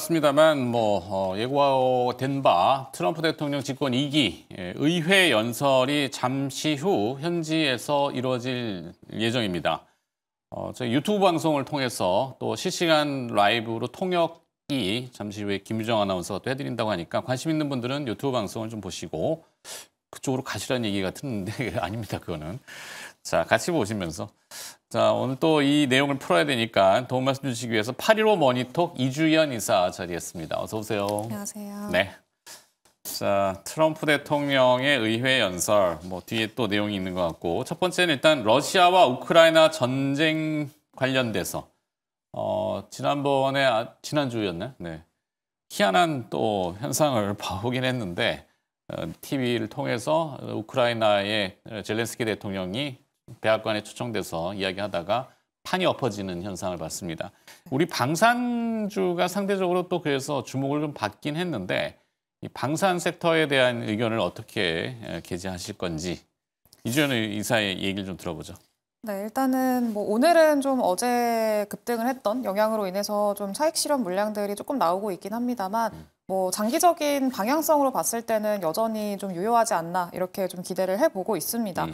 나왔습니다만 예고된 바 트럼프 대통령 집권 2기 의회 연설이 잠시 후 현지에서 이루어질 예정입니다. 저희 유튜브 방송을 통해서 또 실시간 라이브로 통역이 잠시 후에 김유정 아나운서가 또 해드린다고 하니까 관심 있는 분들은 유튜브 방송을 좀 보시고 그쪽으로 가시라는 얘기 같은데 아닙니다, 그거는. 자, 같이 보시면서. 자, 오늘 또 이 내용을 풀어야 되니까 도움 말씀 주시기 위해서 8.15 머니톡 이주연 이사 자리했습니다. 어서 오세요. 안녕하세요. 네. 자, 트럼프 대통령의 의회 연설, 뒤에 또 내용이 있는 것 같고, 첫 번째는 일단 러시아와 우크라이나 전쟁 관련돼서, 지난주였나요? 네. 희한한 또 현상을 봐오긴 했는데, TV를 통해서 우크라이나의 젤렌스키 대통령이 백악관에 초청돼서 이야기하다가 판이 엎어지는 현상을 봤습니다. 우리 방산주가 상대적으로 또 그래서 주목을 좀 받긴 했는데 이 방산 섹터에 대한 의견을 어떻게 게재하실 건지 이주연 이사의 얘기를 좀 들어보죠. 네, 일단은 오늘은 좀 어제 급등을 했던 영향으로 인해서 좀 차익 실현 물량들이 조금 나오고 있긴 합니다만 장기적인 방향성으로 봤을 때는 여전히 좀 유효하지 않나 이렇게 좀 기대를 해보고 있습니다.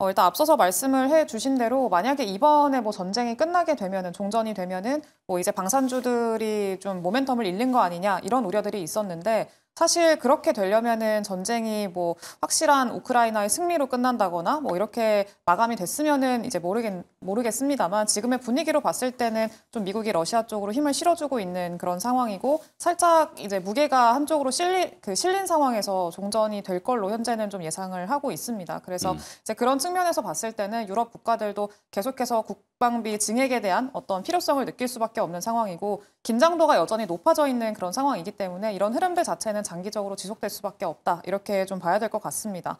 일단 앞서서 말씀을 해주신 대로 만약에 이번에 전쟁이 끝나게 되면은 종전이 되면은 이제 방산주들이 좀 모멘텀을 잃는 거 아니냐 이런 우려들이 있었는데 사실 그렇게 되려면은 전쟁이 확실한 우크라이나의 승리로 끝난다거나 이렇게 마감이 됐으면은 이제 모르겠습니다만 지금의 분위기로 봤을 때는 좀 미국이 러시아 쪽으로 힘을 실어주고 있는 그런 상황이고 살짝 이제 무게가 한쪽으로 실린 상황에서 종전이 될 걸로 현재는 좀 예상을 하고 있습니다. 그래서 이제 그런 측면에서 봤을 때는 유럽 국가들도 계속해서 국방비 증액에 대한 어떤 필요성을 느낄 수밖에 없는 상황이고 긴장도가 여전히 높아져 있는 그런 상황이기 때문에 이런 흐름들 자체는 장기적으로 지속될 수밖에 없다. 이렇게 좀 봐야 될 것 같습니다.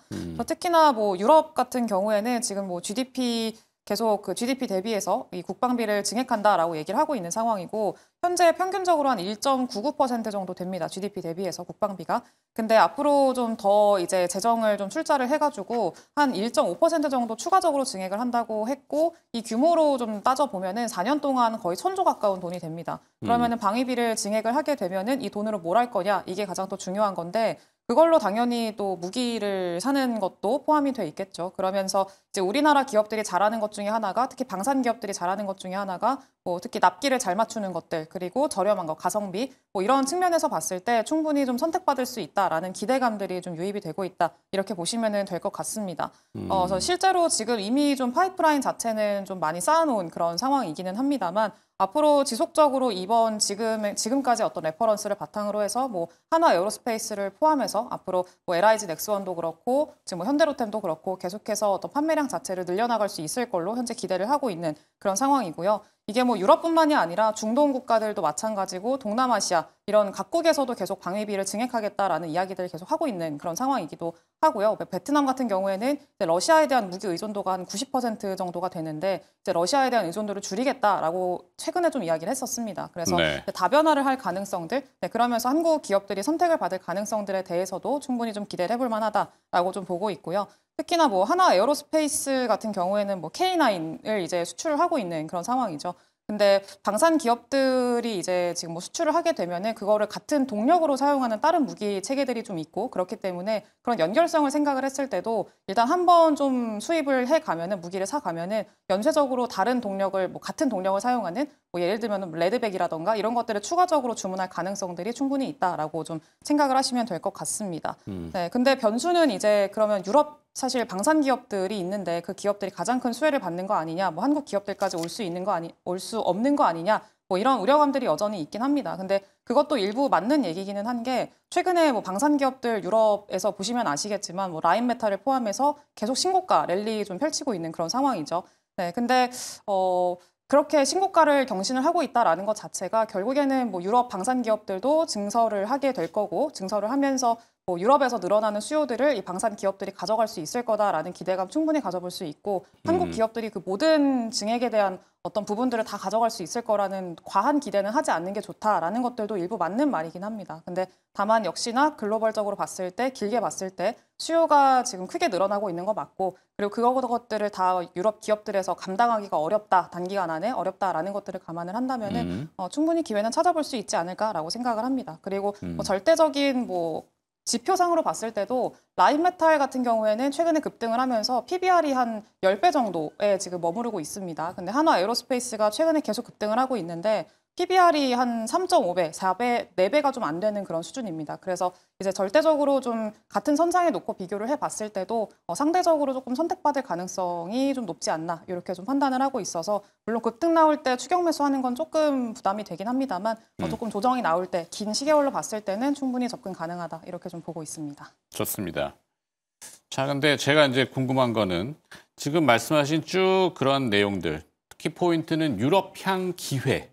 특히나 유럽 같은 경우에는 지금 GDP 계속 그 GDP 대비해서 이 국방비를 증액한다라고 얘기를 하고 있는 상황이고 현재 평균적으로 한 1.99% 정도 됩니다. GDP 대비해서 국방비가. 근데 앞으로 좀 더 이제 재정을 좀 출자를 해가지고 한 1.5% 정도 추가적으로 증액을 한다고 했고 이 규모로 좀 따져보면은 4년 동안 거의 1,000조 가까운 돈이 됩니다. 그러면은 방위비를 증액을 하게 되면은 이 돈으로 뭘 할 거냐 이게 가장 또 중요한 건데 그걸로 당연히 또 무기를 사는 것도 포함이 돼 있겠죠. 그러면서 이제 우리나라 기업들이 잘하는 것 중에 하나가 특히 방산 기업들이 잘하는 것 중에 하나가 특히 납기를 잘 맞추는 것들 그리고 저렴한 거 가성비 이런 측면에서 봤을 때 충분히 좀 선택받을 수 있다라는 기대감들이 좀 유입이 되고 있다 이렇게 보시면 될 것 같습니다. 그래서 실제로 지금 이미 좀 파이프라인 자체는 좀 많이 쌓아놓은 그런 상황이기는 합니다만 앞으로 지속적으로 지금까지 어떤 레퍼런스를 바탕으로 해서 한화 에어로스페이스를 포함해서 앞으로 LIG 넥스원도 그렇고 지금 현대로템도 그렇고 계속해서 어떤 판매량 자체를 늘려나갈 수 있을 걸로 현재 기대를 하고 있는 그런 상황이고요. 이게 유럽뿐만이 아니라 중동 국가들도 마찬가지고 동남아시아 이런 각국에서도 계속 방위비를 증액하겠다라는 이야기들을 계속 하고 있는 그런 상황이기도 하고요. 베트남 같은 경우에는 러시아에 대한 무기 의존도가 한 90% 정도가 되는데 이제 러시아에 대한 의존도를 줄이겠다라고 최근에 좀 이야기를 했었습니다. 그래서 다변화를 할 가능성들, 그러면서 한국 기업들이 선택을 받을 가능성들에 대해서도 충분히 좀 기대를 해볼 만하다라고 좀 보고 있고요. 특히나 한화 에어로스페이스 같은 경우에는 K9을 이제 수출을 하고 있는 그런 상황이죠. 근데 방산 기업들이 이제 지금 수출을 하게 되면은 그거를 같은 동력으로 사용하는 다른 무기 체계들이 좀 있고 그렇기 때문에 그런 연결성을 생각을 했을 때도 일단 한번 좀 수입을 해 가면은 무기를 사 가면은 연쇄적으로 다른 동력을 같은 동력을 사용하는 예를 들면 레드백이라던가 이런 것들을 추가적으로 주문할 가능성들이 충분히 있다라고 좀 생각을 하시면 될 것 같습니다. 네, 근데 변수는 이제 그러면 유럽 사실 방산 기업들이 있는데 그 기업들이 가장 큰 수혜를 받는 거 아니냐, 한국 기업들까지 올 수 없는 거 아니냐, 이런 우려감들이 여전히 있긴 합니다. 근데 그것도 일부 맞는 얘기기는 한 게 최근에 방산 기업들 유럽에서 보시면 아시겠지만 라인메탈을 포함해서 계속 신고가 랠리 좀 펼치고 있는 그런 상황이죠. 네, 근데 그렇게 신고가를 경신을 하고 있다라는 것 자체가 결국에는 유럽 방산 기업들도 증설을 하게 될 거고 증설을 하면서 유럽에서 늘어나는 수요들을 이 방산 기업들이 가져갈 수 있을 거다라는 기대감 충분히 가져볼 수 있고 한국 기업들이 그 모든 증액에 대한 어떤 부분들을 다 가져갈 수 있을 거라는 과한 기대는 하지 않는 게 좋다라는 것들도 일부 맞는 말이긴 합니다. 근데 다만 역시나 글로벌적으로 봤을 때, 길게 봤을 때 수요가 지금 크게 늘어나고 있는 거 맞고, 그리고 그것들을 다 유럽 기업들에서 감당하기가 어렵다, 단기간 안에 어렵다라는 것들을 감안을 한다면은 충분히 기회는 찾아볼 수 있지 않을까라고 생각을 합니다. 그리고 뭐 절대적인 뭐 지표상으로 봤을 때도 라인메탈 같은 경우에는 최근에 급등을 하면서 PBR이 한 10배 정도에 지금 머무르고 있습니다. 근데 한화 에어로스페이스가 최근에 계속 급등을 하고 있는데 PBR이 한 3.5배, 4배, 4배가 좀 안 되는 그런 수준입니다. 그래서 이제 절대적으로 좀 같은 선상에 놓고 비교를 해봤을 때도 상대적으로 조금 선택받을 가능성이 좀 높지 않나 이렇게 좀 판단을 하고 있어서, 물론 급등 나올 때 추격 매수하는 건 조금 부담이 되긴 합니다만 조금 조정이 나올 때 긴 시계열로 봤을 때는 충분히 접근 가능하다 이렇게 좀 보고 있습니다. 좋습니다. 자, 근데 제가 이제 궁금한 거는 지금 말씀하신 쭉 그런 내용들, 특히 포인트는 유럽향 기회.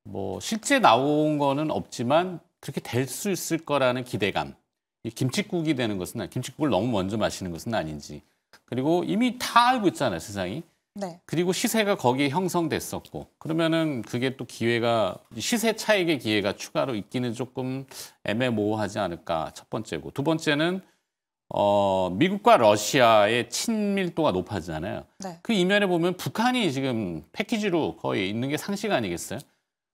뭐 실제 나온 거는 없지만 그렇게 될 수 있을 거라는 기대감. 이 김칫국이 되는 것은 김칫국을 너무 먼저 마시는 것은 아닌지. 그리고 이미 다 알고 있잖아요, 세상이. 네. 그리고 시세가 거기에 형성됐었고. 그러면은 그게 또 기회가 시세 차익의 기회가 추가로 있기는 조금 애매모호하지 않을까. 첫 번째고. 두 번째는 미국과 러시아의 친밀도가 높아지잖아요. 네. 그 이면에 보면 북한이 지금 패키지로 거의 있는 게 상식 아니겠어요?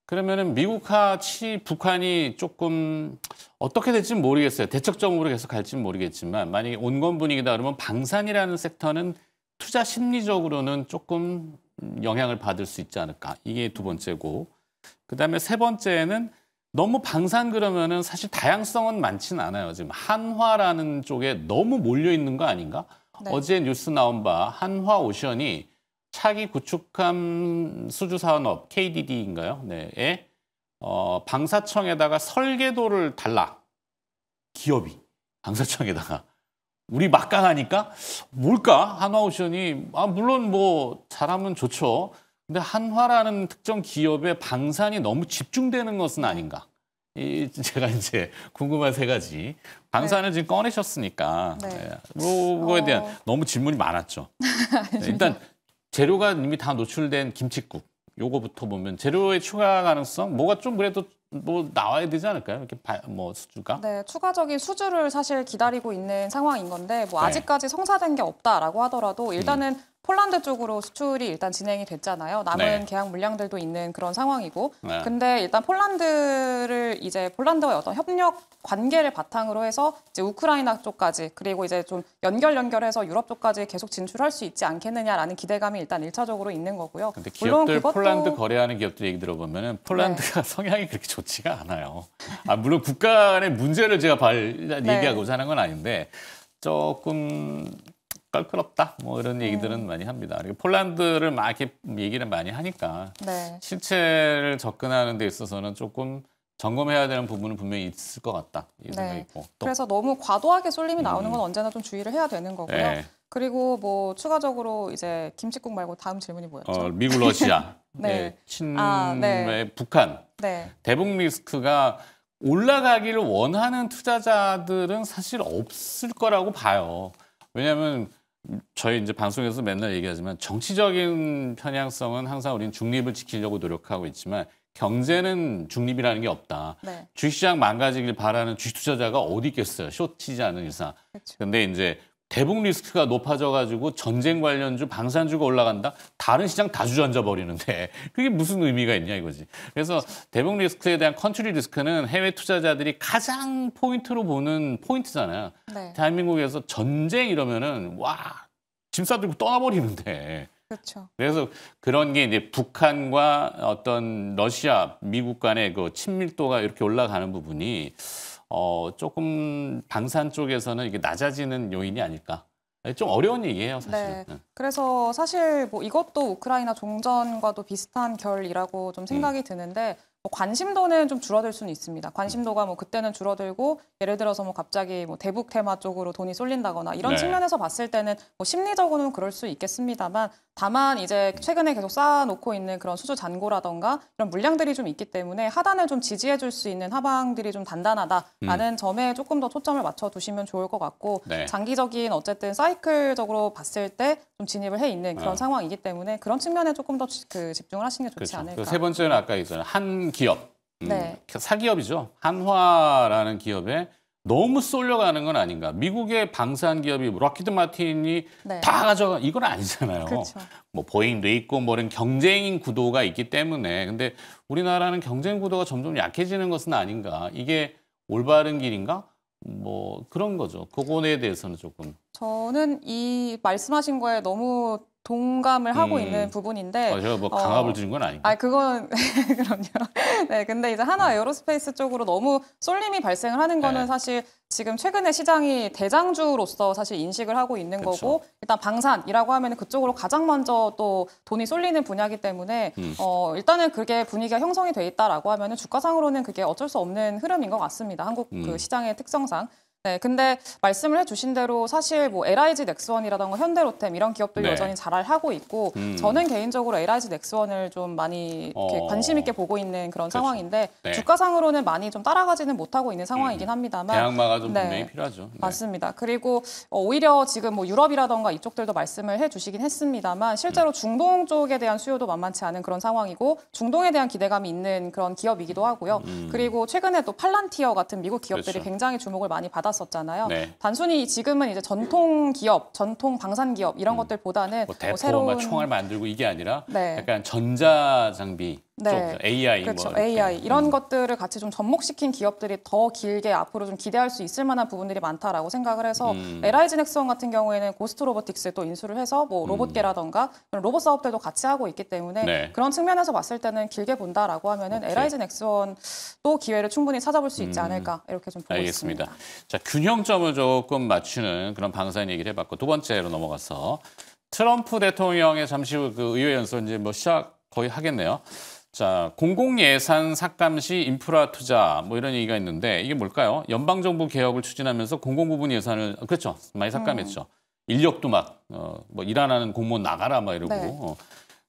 그러면은 미국과 북한이 조금 어떻게 될지는 모르겠어요. 대척점으로 계속 갈지는 모르겠지만 만약에 온건 분위기다 그러면 방산이라는 섹터는 투자 심리적으로는 조금 영향을 받을 수 있지 않을까. 이게 두 번째고. 그다음에 세 번째는 너무 방산 그러면은 사실 다양성은 많지는 않아요. 지금 한화라는 쪽에 너무 몰려 있는 거 아닌가? 네. 어제 뉴스 나온 바 한화오션이 차기 구축함 수주 산업 KDD인가요? 네, 방사청에다가 설계도를 달라. 기업이 방사청에다가 우리 막강하니까 뭘까? 한화오션이 물론 뭐 잘하면 좋죠. 근데 한화라는 특정 기업의 방산이 너무 집중되는 것은 아닌가? 제가 이제 궁금한 세 가지. 방산을 지금 꺼내셨으니까 그거에 대한 너무 질문이 많았죠. 일단 재료가 이미 다 노출된 김칫국. 요거부터 보면 재료의 추가 가능성 뭐가 좀 그래도 뭐 나와야 되지 않을까요? 이렇게 뭐 수주가? 네, 추가적인 수주를 사실 기다리고 있는 상황인 건데 뭐 네. 아직까지 성사된 게 없다라고 하더라도 일단은 폴란드 쪽으로 수출이 일단 진행이 됐잖아요. 남은 계약 물량들도 있는 그런 상황이고. 근데 일단 폴란드와의 어떤 협력 관계를 바탕으로 해서 이제 우크라이나 쪽까지 그리고 이제 좀 연결해서 유럽 쪽까지 계속 진출할 수 있지 않겠느냐라는 기대감이 일단 1차적으로 있는 거고요. 근데 기업들 폴란드 거래하는 기업들 얘기 들어보면은 폴란드가 성향이 그렇게 좋지가 않아요. 물론 국가 간의 문제를 제가 얘기하고자 하는 건 아닌데 조금 껄끄럽다 뭐 이런 얘기들은 많이 합니다. 그리고 폴란드를 막 이렇게 얘기를 많이 하니까 실체를 접근하는 데 있어서는 조금 점검해야 되는 부분은 분명히 있을 것 같다 이 생각이 있고. 또. 그래서 너무 과도하게 쏠림이 나오는 건 언제나 좀 주의를 해야 되는 거고요. 그리고 뭐 추가적으로 이제 김칫국 말고 다음 질문이 뭐였죠? 미국, 러시아, 친외 북한, 대북 리스크가 올라가기를 원하는 투자자들은 사실 없을 거라고 봐요. 왜냐하면 저희 이제 방송에서 맨날 얘기하지만 정치적인 편향성은 항상 우리는 중립을 지키려고 노력하고 있지만 경제는 중립이라는 게 없다. 주식시장 망가지길 바라는 주식 투자자가 어디 있겠어요. 숏치지 않은 이상. 근데 이제 대북 리스크가 높아져가지고 전쟁 관련주, 방산주가 올라간다? 다른 시장 다 주저앉아 버리는데 그게 무슨 의미가 있냐 이거지. 그래서 대북 리스크에 대한 컨트리 리스크는 해외 투자자들이 가장 포인트로 보는 포인트잖아요. 대한민국에서 전쟁 이러면은 와, 짐 싸들고 떠나버리는데. 그렇죠. 그래서 그런 게 이제 북한과 어떤 러시아, 미국 간의 그 친밀도가 이렇게 올라가는 부분이 조금 방산 쪽에서는 이게 낮아지는 요인이 아닐까. 좀 어려운 얘기예요, 사실은. 그래서 사실 뭐 이것도 우크라이나 종전과도 비슷한 결이라고 좀 생각이 드는데 뭐 관심도는 좀 줄어들 수는 있습니다. 관심도가 뭐 그때는 줄어들고 예를 들어서 뭐 갑자기 뭐 대북 테마 쪽으로 돈이 쏠린다거나 이런 네. 측면에서 봤을 때는 뭐 심리적으로는 그럴 수 있겠습니다만 다만 이제 최근에 계속 쌓아놓고 있는 그런 수주 잔고라던가 이런 물량들이 좀 있기 때문에 하단을 좀 지지해줄 수 있는 하방들이 좀 단단하다라는 점에 조금 더 초점을 맞춰 두시면 좋을 것 같고 네. 장기적인 어쨌든 사이클적으로 봤을 때 좀 진입을 해 있는 그런 상황이기 때문에 그런 측면에 조금 더 그 집중을 하시는 게 좋지 그렇죠. 않을까. 세 번째는 아까 있잖아요. 한 기업, 네. 사기업이죠. 한화라는 기업에 너무 쏠려가는 건 아닌가. 미국의 방산 기업이 락히드 마틴이 네. 다 가져가 이건 아니잖아요. 그렇죠. 뭐 보잉도 있고 뭐 이런 경쟁 구도가 있기 때문에 근데 우리나라는 경쟁 구도가 점점 약해지는 것은 아닌가. 이게 올바른 길인가? 뭐 그런 거죠. 그거에 대해서는 조금. 저는 이 말씀하신 거에 너무 동감을 하고 있는 부분인데 제가 뭐 강압을 드린 건 아니고. 아, 그건 그럼요. 네, 근데 이제 한화 에어로스페이스 쪽으로 너무 쏠림이 발생을 하는 거는 네. 사실 지금 최근에 시장이 대장주로서 사실 인식을 하고 있는 그렇죠. 거고 일단 방산이라고 하면 그쪽으로 가장 먼저 또 돈이 쏠리는 분야이기 때문에 일단은 그게 분위기가 형성이 돼 있다라고 하면은 주가상으로는 그게 어쩔 수 없는 흐름인 것 같습니다. 한국 그 시장의 특성상. 네, 근데 말씀을 해주신 대로 사실 뭐 LIG 넥스원이라던가 현대로템 이런 기업들이 네. 여전히 잘 하고 있고 저는 개인적으로 LIG 넥스원을 좀 많이 이렇게 관심 있게 보고 있는 그런 그렇죠. 상황인데 네. 주가상으로는 많이 좀 따라가지는 못하고 있는 상황이긴 합니다만 대항마가 좀 네. 분명히 필요하죠. 네. 맞습니다. 그리고 오히려 지금 뭐 유럽이라던가 이쪽들도 말씀을 해주시긴 했습니다만 실제로 중동 쪽에 대한 수요도 만만치 않은 그런 상황이고 중동에 대한 기대감이 있는 그런 기업이기도 하고요. 그리고 최근에 또 팔란티어 같은 미국 기업들이 그렇죠. 굉장히 주목을 많이 받았었잖아요. 네. 단순히 지금은 이제 전통 기업, 전통 방산 기업 이런 것들보다는 뭐 대포, 새로운 총알 만들고 이게 아니라 네. 약간 전자 장비 네. 쪽, AI 그렇죠. 뭐 이렇게. AI 이런 것들을 같이 좀 접목시킨 기업들이 더 길게 앞으로 좀 기대할 수 있을 만한 부분들이 많다라고 생각을 해서 LIG 넥스원 같은 경우에는 고스트 로보틱스 또 인수를 해서 뭐 로봇계라던가 그런 로봇 사업들도 같이 하고 있기 때문에 네. 그런 측면에서 봤을 때는 길게 본다라고 하면은 오케이. LIG 넥스원 또 기회를 충분히 찾아볼 수 있지 않을까 이렇게 좀 보고 알겠습니다. 있습니다. 자, 균형점을 조금 맞추는 그런 방산 얘기를 해봤고 두 번째로 넘어가서 트럼프 대통령의 잠시 후 그 의회 연설 이제 뭐 시작 거의 하겠네요. 자, 공공예산 삭감 시 인프라 투자 뭐 이런 얘기가 있는데 이게 뭘까요? 연방정부 개혁을 추진하면서 공공부문 예산을 그렇죠 많이 삭감했죠. 인력도 막 뭐 일 안 하는 공무원 나가라 막 이러고. 네.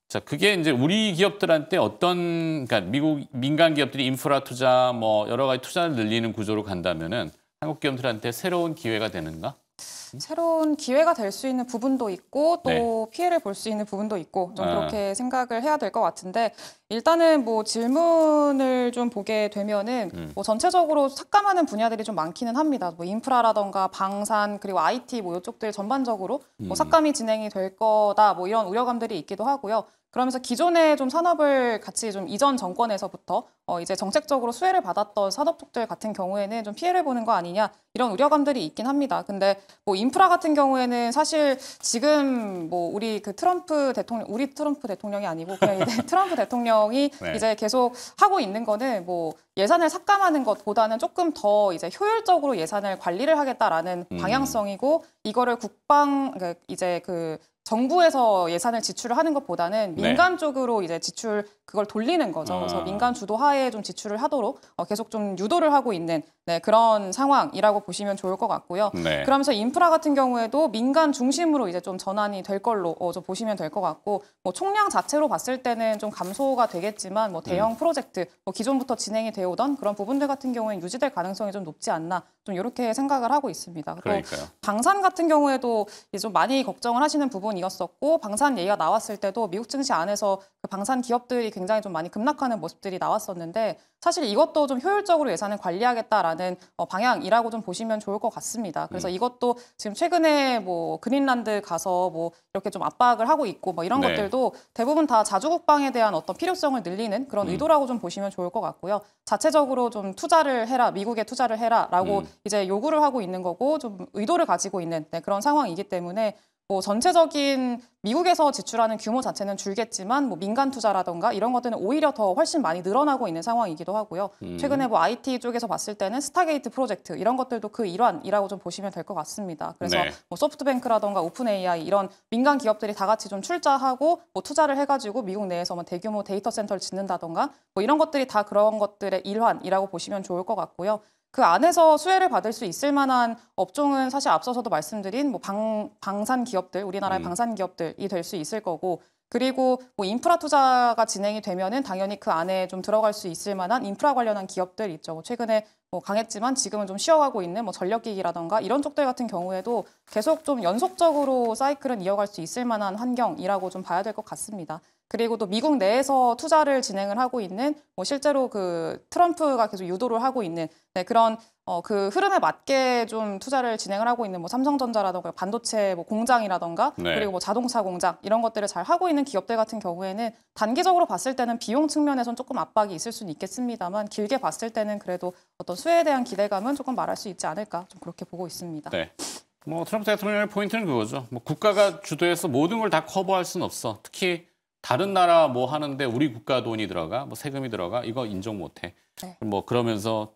자, 그게 이제 우리 기업들한테 어떤 그러니까 미국 민간 기업들이 인프라 투자 뭐 여러 가지 투자를 늘리는 구조로 간다면은 한국 기업들한테 새로운 기회가 되는가? 새로운 기회가 될 수 있는 부분도 있고 또 네. 피해를 볼 수 있는 부분도 있고 좀 그렇게 생각을 해야 될 것 같은데 일단은 뭐 질문을 좀 보게 되면은 뭐 전체적으로 삭감하는 분야들이 좀 많기는 합니다. 뭐 인프라라던가 방산 그리고 IT 뭐 이쪽들 전반적으로 뭐 삭감이 진행이 될 거다 뭐 이런 우려감들이 있기도 하고요. 그러면서 기존의 좀 산업을 같이 좀 이전 정권에서부터 이제 정책적으로 수혜를 받았던 산업 쪽들 같은 경우에는 좀 피해를 보는 거 아니냐 이런 우려감들이 있긴 합니다. 근데 뭐 인프라 같은 경우에는 사실 지금 뭐 우리 트럼프 대통령이 아니고 그냥 이제 트럼프 대통령이 네. 이제 계속 하고 있는 거는 뭐 예산을 삭감하는 것보다는 조금 더 이제 효율적으로 예산을 관리를 하겠다라는 방향성이고 이거를 그러니까 이제 정부에서 예산을 지출을 하는 것보다는 민간 쪽으로 이제 그걸 돌리는 거죠. 그래서 민간 주도 하에 좀 지출을 하도록 계속 좀 유도를 하고 있는 그런 상황이라고 보시면 좋을 것 같고요. 네. 그러면서 인프라 같은 경우에도 민간 중심으로 이제 좀 전환이 될 걸로 좀 보시면 될 것 같고 뭐 총량 자체로 봤을 때는 좀 감소가 되겠지만 뭐 대형 프로젝트 뭐 기존부터 진행이 되어 오던 그런 부분들 같은 경우에는 유지될 가능성이 좀 높지 않나 좀 이렇게 생각을 하고 있습니다. 그러니까요. 방산 같은 경우에도 이제 좀 많이 걱정을 하시는 부분이었었고 방산 얘기가 나왔을 때도 미국 증시 안에서 그 방산 기업들이 굉장히 좀 많이 급락하는 모습들이 나왔었는데 사실 이것도 좀 효율적으로 예산을 관리하겠다라는 방향이라고 좀 보시면 좋을 것 같습니다. 그래서 이것도 지금 최근에 뭐 그린란드 가서 뭐 이렇게 좀 압박을 하고 있고 뭐 이런 네. 것들도 대부분 다 자주국방에 대한 어떤 필요성을 늘리는 그런 의도라고 좀 보시면 좋을 것 같고요. 자체적으로 좀 투자를 해라, 미국에 투자를 해라라고 이제 요구를 하고 있는 거고 좀 의도를 가지고 있는 그런 상황이기 때문에 뭐 전체적인 미국에서 지출하는 규모 자체는 줄겠지만 뭐 민간 투자라던가 이런 것들은 오히려 더 훨씬 많이 늘어나고 있는 상황이기도 하고요. 최근에 뭐 IT 쪽에서 봤을 때는 스타게이트 프로젝트 이런 것들도 그 일환이라고 좀 보시면 될 것 같습니다. 그래서 네. 뭐 소프트뱅크라던가 오픈 AI 이런 민간 기업들이 다 같이 좀 출자하고 뭐 투자를 해가지고 미국 내에서 뭐 대규모 데이터 센터를 짓는다던가 뭐 이런 것들이 다 그런 것들의 일환이라고 보시면 좋을 것 같고요. 그 안에서 수혜를 받을 수 있을 만한 업종은 사실 앞서서도 말씀드린 뭐 방산 기업들, 우리나라의 방산 기업들이 될 수 있을 거고, 그리고 뭐 인프라 투자가 진행이 되면은 당연히 그 안에 좀 들어갈 수 있을 만한 인프라 관련한 기업들 있죠. 뭐 최근에 뭐 강했지만 지금은 좀 쉬어가고 있는 뭐 전력기기라던가 이런 쪽들 같은 경우에도 계속 좀 연속적으로 사이클은 이어갈 수 있을 만한 환경이라고 좀 봐야 될 것 같습니다. 그리고 또 미국 내에서 투자를 진행을 하고 있는 뭐 실제로 그 트럼프가 계속 유도를 하고 있는 그런 그 흐름에 맞게 좀 투자를 진행을 하고 있는 뭐 삼성전자라던가 반도체 뭐 공장이라던가 네. 그리고 뭐 자동차 공장 이런 것들을 잘 하고 있는 기업들 같은 경우에는 단기적으로 봤을 때는 비용 측면에선 조금 압박이 있을 수는 있겠습니다만 길게 봤을 때는 그래도 어떤 수혜에 대한 기대감은 조금 말할 수 있지 않을까 좀 그렇게 보고 있습니다. 네. 뭐 트럼프 대통령의 포인트는 그거죠. 뭐 국가가 주도해서 모든 걸 다 커버할 수는 없어. 특히 다른 나라 뭐 하는데 우리 국가 돈이 들어가, 뭐 세금이 들어가, 이거 인정 못해. 네. 뭐 그러면서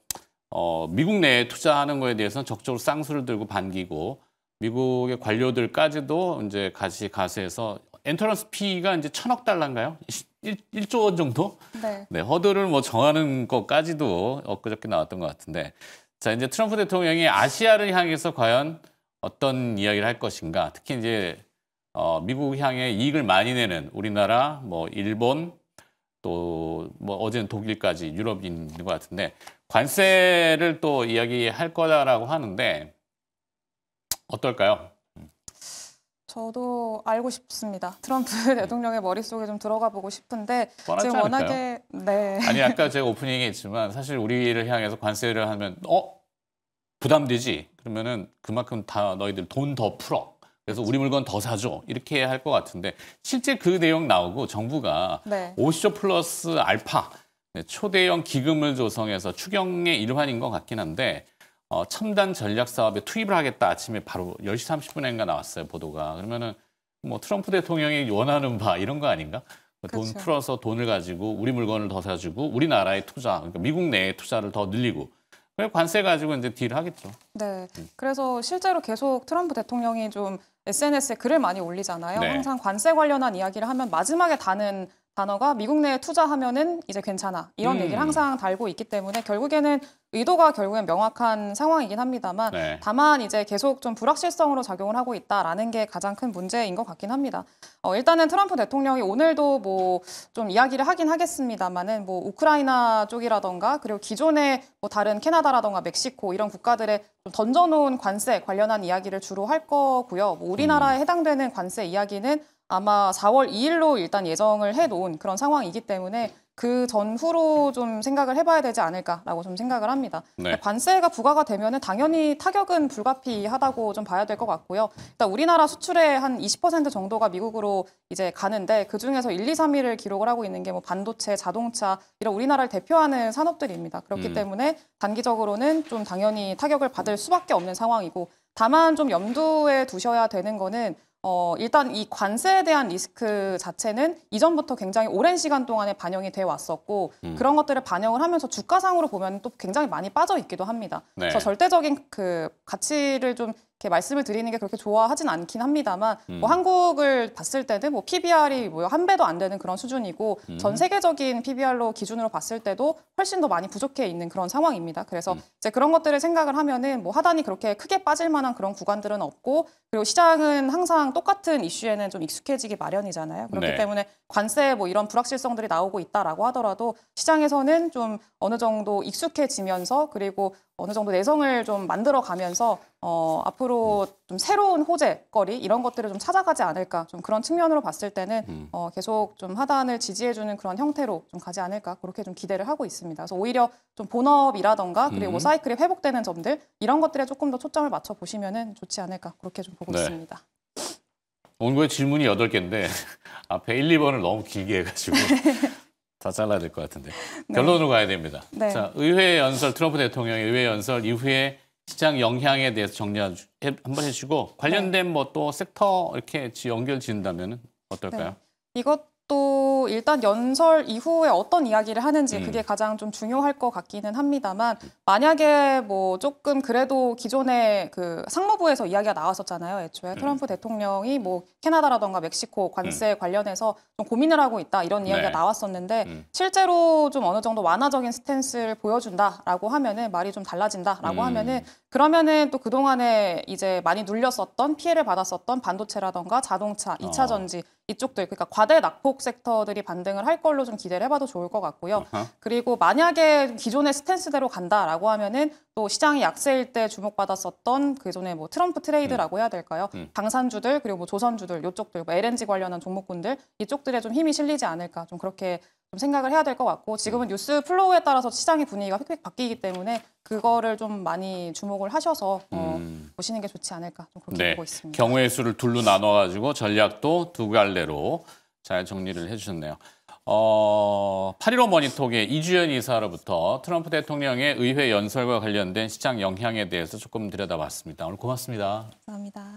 미국 내에 투자하는 거에 대해서는 적극적으로 쌍수를 들고 반기고 미국의 관료들까지도 이제 같이 가세해서 엔터런스 피가 이제 1,000억 달러인가요? 1조 원 정도? 네. 네, 허들을 뭐 정하는 것까지도 엊그저께 나왔던 것 같은데, 자 이제 트럼프 대통령이 아시아를 향해서 과연 어떤 이야기를 할 것인가? 특히 이제 미국 향해 이익을 많이 내는 우리나라, 뭐 일본, 또 뭐 어제는 독일까지 유럽이 있는 것 같은데 관세를 또 이야기할 거다라고 하는데 어떨까요? 저도 알고 싶습니다. 트럼프 대통령의 머릿속에 좀 들어가 보고 싶은데 뻔하지 지금 않을까요? 워낙에 네. 아니 아까 제가 오프닝에 했지만 사실 우리를 향해서 관세를 하면 부담되지? 그러면은 그만큼 다 너희들 돈 더 풀어. 그래서 우리 물건 더 사줘. 이렇게 할 것 같은데 실제 그 내용 나오고 정부가 네. 오시오 플러스 알파 초대형 기금을 조성해서 추경의 일환인 것 같긴 한데 첨단 전략 사업에 투입을 하겠다. 아침에 바로 10시 30분인가 나왔어요. 보도가. 그러면은 뭐 트럼프 대통령이 원하는 바 이런 거 아닌가? 돈 그렇죠. 풀어서 돈을 가지고 우리 물건을 더 사주고 우리나라의 투자, 그러니까 미국 내의 투자를 더 늘리고 관세 가지고 이제 딜을 하겠죠. 네. 그래서 실제로 계속 트럼프 대통령이 좀 SNS에 글을 많이 올리잖아요. 네. 항상 관세 관련한 이야기를 하면 마지막에 다는 단어가 미국 내에 투자하면은 이제 괜찮아. 이런 얘기를 항상 달고 있기 때문에 결국에는 의도가 결국엔 명확한 상황이긴 합니다만 네. 다만 이제 계속 좀 불확실성으로 작용을 하고 있다라는 게 가장 큰 문제인 것 같긴 합니다. 일단은 트럼프 대통령이 오늘도 뭐 좀 이야기를 하긴 하겠습니다만은 뭐 우크라이나 쪽이라던가 그리고 기존의 뭐 다른 캐나다라던가 멕시코 이런 국가들의 좀 던져놓은 관세 관련한 이야기를 주로 할 거고요. 뭐 우리나라에 해당되는 관세 이야기는 아마 4월 2일로 일단 예정을 해놓은 그런 상황이기 때문에 그 전후로 좀 생각을 해봐야 되지 않을까라고 좀 생각을 합니다. 네. 관세가 부과가 되면은 당연히 타격은 불가피하다고 좀 봐야 될 것 같고요. 일단 우리나라 수출의 한 20% 정도가 미국으로 이제 가는데 그 중에서 1, 2, 3위를 기록을 하고 있는 게 뭐 반도체, 자동차 이런 우리나라를 대표하는 산업들입니다. 그렇기 때문에 단기적으로는 좀 당연히 타격을 받을 수밖에 없는 상황이고 다만 좀 염두에 두셔야 되는 거는 일단 이 관세에 대한 리스크 자체는 이전부터 굉장히 오랜 시간 동안에 반영이 돼 왔었고 그런 것들을 반영을 하면서 주가상으로 보면 또 굉장히 많이 빠져 있기도 합니다. 네. 그래서 절대적인 그 가치를 좀 이렇게 말씀을 드리는 게 그렇게 좋아하진 않긴 합니다만 뭐 한국을 봤을 때는 뭐 PBR이 뭐 한 배도 안 되는 그런 수준이고 전 세계적인 PBR로 기준으로 봤을 때도 훨씬 더 많이 부족해 있는 그런 상황입니다. 그래서 이제 그런 것들을 생각을 하면은 뭐 하단이 그렇게 크게 빠질 만한 그런 구간들은 없고 그리고 시장은 항상 똑같은 이슈에는 좀 익숙해지기 마련이잖아요. 그렇기 네. 때문에 관세 뭐 이런 불확실성들이 나오고 있다라고 하더라도 시장에서는 좀 어느 정도 익숙해지면서 그리고 어느 정도 내성을 좀 만들어 가면서 앞으로 좀 새로운 호재거리 이런 것들을 좀 찾아가지 않을까 좀 그런 측면으로 봤을 때는 계속 좀 하단을 지지해주는 그런 형태로 좀 가지 않을까 그렇게 좀 기대를 하고 있습니다. 그래서 오히려 좀 본업이라던가 그리고 뭐 사이클이 회복되는 점들 이런 것들에 조금 더 초점을 맞춰 보시면은 좋지 않을까 그렇게 좀 보고 네. 있습니다. 온 거에 질문이 8개인데 앞에 1, 2번을 너무 길게 해가지고 다 잘라야 될 것 같은데 결론으로 가야 됩니다. 네. 자, 의회 연설 트럼프 대통령의 의회 연설 이후에 시장 영향에 대해서 한번 해주시고 관련된 뭐 또 섹터 이렇게 연결 지은다면 어떨까요? 이것도 일단 연설 이후에 어떤 이야기를 하는지 그게 가장 좀 중요할 것 같기는 합니다만 만약에 뭐 조금 그래도 기존에 그 상무부에서 이야기가 나왔었잖아요. 애초에 트럼프 대통령이 뭐 캐나다라던가 멕시코 관세 관련해서 좀 고민을 하고 있다 이런 이야기가 나왔었는데 실제로 좀 어느 정도 완화적인 스탠스를 보여준다라고 하면은 말이 좀 달라진다라고 하면은 그러면은 또 그동안에 이제 많이 눌렸었던 피해를 받았었던 반도체라던가 자동차, 2차 전지 이쪽들 그러니까 과대 낙폭 섹터들이 반등을 할 걸로 좀 기대를 해봐도 좋을 것 같고요. 그리고 만약에 기존의 스탠스대로 간다라고 하면은 또 시장이 약세일 때 주목받았었던 그전에 뭐 트럼프 트레이드라고 해야 될까요? 방산주들 그리고 뭐 조선주들 이쪽들 뭐 LNG 관련한 종목군들 이쪽들에 좀 힘이 실리지 않을까 좀 그렇게 좀 생각을 해야 될 것 같고 지금은 뉴스 플로우에 따라서 시장의 분위기가 휙휙 바뀌기 때문에 그거를 좀 많이 주목을 하셔서 보시는 게 좋지 않을까 좀 그렇게 보고 있습니다. 경우의 수를 둘로 나눠가지고 전략도 두 갈래로 잘 정리를 해주셨네요. 8.15 머니톡의 이주연 이사로부터 트럼프 대통령의 의회 연설과 관련된 시장 영향에 대해서 조금 들여다봤습니다. 오늘 고맙습니다. 감사합니다.